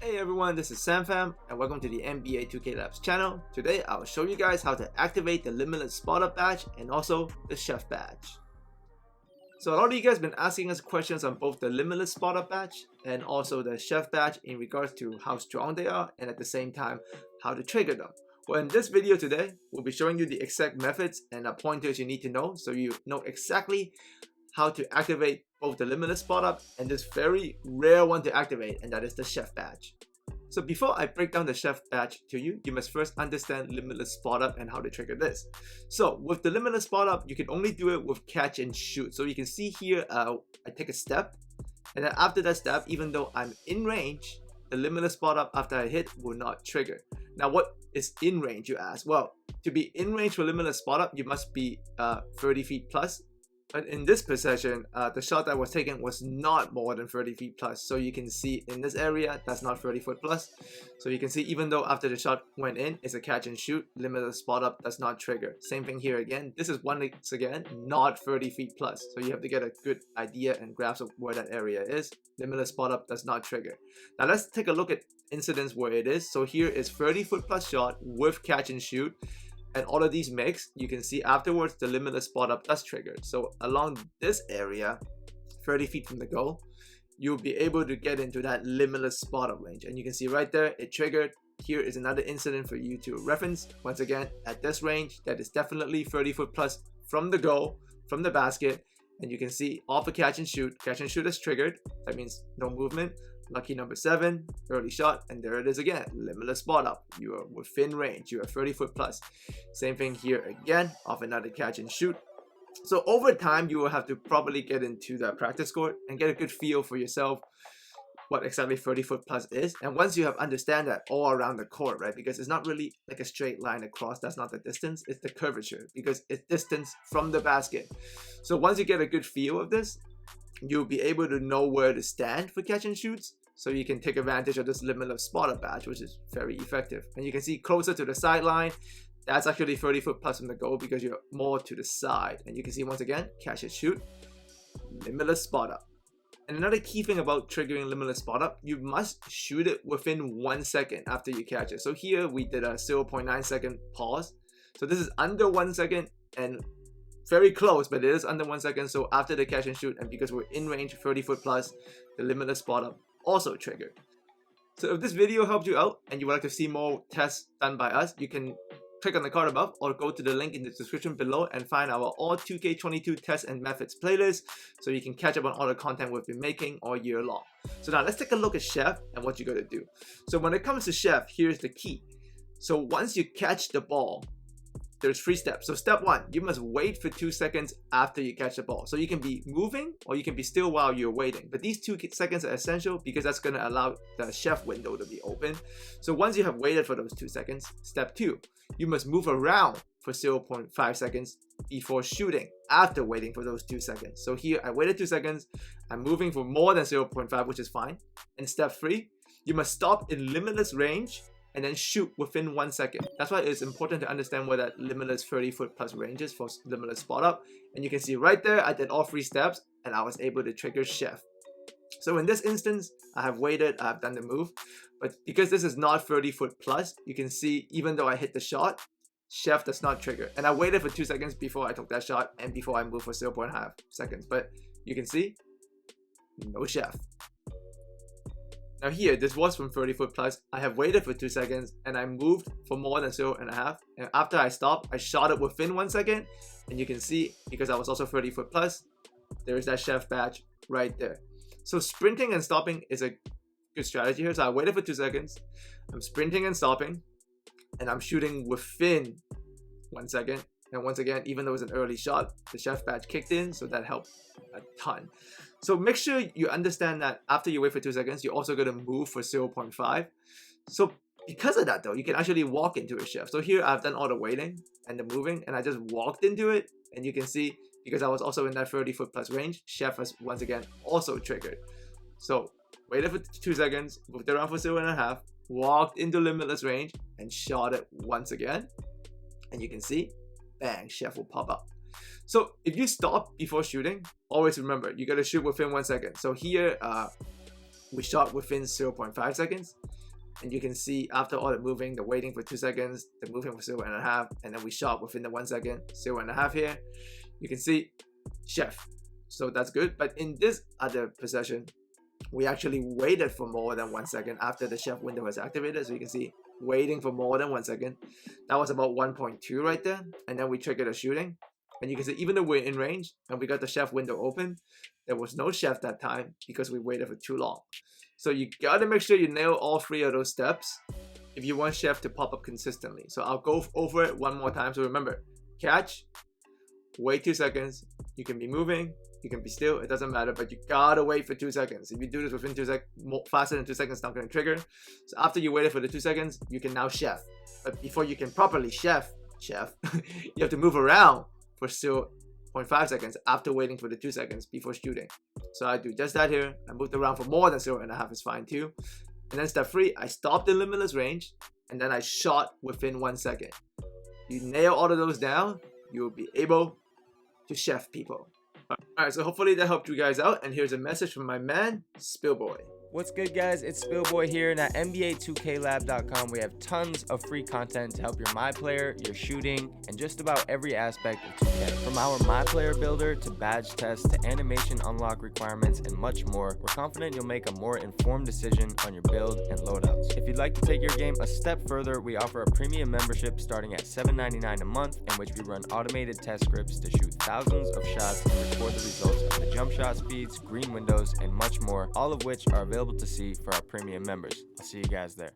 Hey everyone, this is SamFam and welcome to the NBA 2K Labs channel. Today I'll show you guys how to activate the Limitless Spot-Up badge and also the Chef badge. So a lot of you guys have been asking us questions on both the Limitless Spot-Up badge and also the Chef badge in regards to how strong they are and at the same time how to trigger them. Well, in this video today, we'll be showing you the exact methods and pointers you need to know so you know exactly how to activate both the Limitless Spot-Up and this very rare one to activate, and that is the Chef badge. So before I break down the Chef badge to you, you must first understand Limitless Spot-Up and how to trigger this. So with the Limitless Spot-Up, you can only do it with catch and shoot. So you can see here, I take a step, and then after that step, even though I'm in range, the Limitless Spot-Up after I hit will not trigger. Now what is in range, you ask? Well, to be in range for Limitless Spot-Up, you must be 30 feet plus. But in this possession, the shot that was taken was not more than 30 feet plus. So you can see in this area, that's not 30 foot plus. So you can see even though after the shot went in, it's a catch and shoot, Limitless Spot-Up does not trigger. Same thing here again. This is once again, not 30 feet plus. So you have to get a good idea and grasp of where that area is. Limitless Spot-Up does not trigger. Now let's take a look at incidents where it is. So here is 30 foot plus shot with catch and shoot. And all of these mix, you can see afterwards the Limitless Spot-Up does trigger. So along this area, 30 feet from the goal, you'll be able to get into that Limitless Spot-Up range. And you can see right there, it triggered. Here is another incident for you to reference. Once again, at this range, that is definitely 30 foot plus from the goal, from the basket. And you can see off a catch and shoot is triggered. That means no movement. Lucky number 7, early shot, and there it is again, Limitless Spot-Up. You are within range, you are 30 foot plus. Same thing here again, off another catch and shoot. So over time, you will have to probably get into the practice court and get a good feel for yourself what exactly 30 foot plus is. And once you have understand that all around the court, right, because it's not really like a straight line across, that's not the distance, it's the curvature, because it's distance from the basket. So once you get a good feel of this, you'll be able to know where to stand for catch and shoots, so you can take advantage of this Limitless Spot-Up badge, which is very effective. And you can see closer to the sideline, that's actually 30 foot plus from the goal because you're more to the side. And you can see once again, catch and shoot, Limitless Spot-Up. And another key thing about triggering Limitless Spot-Up, you must shoot it within 1 second after you catch it. So here we did a 0.9 second pause. So this is under 1 second and very close, but it is under 1 second. So after the catch and shoot, and because we're in range 30 foot plus, the Limitless Spot-Up also triggered. So if this video helped you out and you would like to see more tests done by us, you can click on the card above or go to the link in the description below and find our all 2K22 tests and methods playlist so you can catch up on all the content we've been making all year long. So now let's take a look at Chef and what you gotta do. So when it comes to Chef, here's the key. So once you catch the ball, there's 3 steps. So step 1, you must wait for 2 seconds after you catch the ball. So you can be moving or you can be still while you're waiting. But these 2 seconds are essential because that's going to allow the Chef window to be open. So once you have waited for those 2 seconds, step 2, you must move around for 0.5 seconds before shooting after waiting for those 2 seconds. So here I waited 2 seconds, I'm moving for more than 0.5, which is fine. And step 3, you must stop in limitless range and then shoot within 1 second. That's why it's important to understand where that Limitless 30 foot plus range is for Limitless Spot-Up. And you can see right there, I did all 3 steps and I was able to trigger Chef. So in this instance, I have waited, I've done the move, but because this is not 30 foot plus, you can see even though I hit the shot, Chef does not trigger. And I waited for 2 seconds before I took that shot and before I moved for 0.5 seconds. But you can see, no Chef. Now here, this was from 30 foot plus. I have waited for 2 seconds and I moved for more than 0.5. And after I stopped, I shot it within 1 second. And you can see, because I was also 30 foot plus, there is that Chef badge right there. So sprinting and stopping is a good strategy here. So I waited for 2 seconds. I'm sprinting and stopping. And I'm shooting within 1 second. And once again, even though it was an early shot, the Chef badge kicked in. So that helped a ton. So make sure you understand that after you wait for 2 seconds, you're also going to move for 0.5. So because of that though, you can actually walk into a Chef. So here I've done all the waiting and the moving and I just walked into it. And you can see, because I was also in that 30 foot plus range, Chef has once again also triggered. So waited for 2 seconds, moved around for 0.5, walked into limitless range and shot it once again. And you can see, bang, Chef will pop up. So if you stop before shooting, always remember, you gotta shoot within 1 second. So here, we shot within 0.5 seconds. And you can see after all the moving, the waiting for 2 seconds, the moving for 0.5, and then we shot within the 1 second, 0.5 here. You can see chef. So that's good. But in this other possession, we actually waited for more than 1 second after the chef window was activated. So you can see waiting for more than 1 second. That was about 1.2 right there. And then we triggered a shooting. And you can see even though we're in range and we got the chef window open, there was no chef that time because we waited for too long. So you gotta make sure you nail all 3 of those steps if you want chef to pop up consistently. So I'll go over it one more time. So remember, catch, wait 2 seconds. You can be moving, you can be still, it doesn't matter, but you gotta wait for 2 seconds. If you do this within 2 seconds, faster than 2 seconds, it's not gonna trigger. So after you waited for the 2 seconds, you can now chef. But before you can properly chef, you have to move around for 0.5 seconds after waiting for the 2 seconds before shooting. So I do just that here. I moved around for more than 0.5 is fine too. And then step 3, I stopped in limitless range and then I shot within 1 second. You nail all of those down, you will be able to chef people. Alright, so hopefully that helped you guys out. And here's a message from my man, Spillboy. What's good, guys? It's Spillboy here, and at NBA2KLab.com we have tons of free content to help your MyPlayer, your shooting, and just about every aspect of 2K. From our MyPlayer builder to badge tests to animation unlock requirements and much more, we're confident you'll make a more informed decision on your build and loadouts. If you'd like to take your game a step further, we offer a premium membership starting at $7.99 a month, in which we run automated test scripts to shoot thousands of shots and record the results of the jump shot speeds, green windows, and much more, all of which are available to see for our premium members. I'll see you guys there.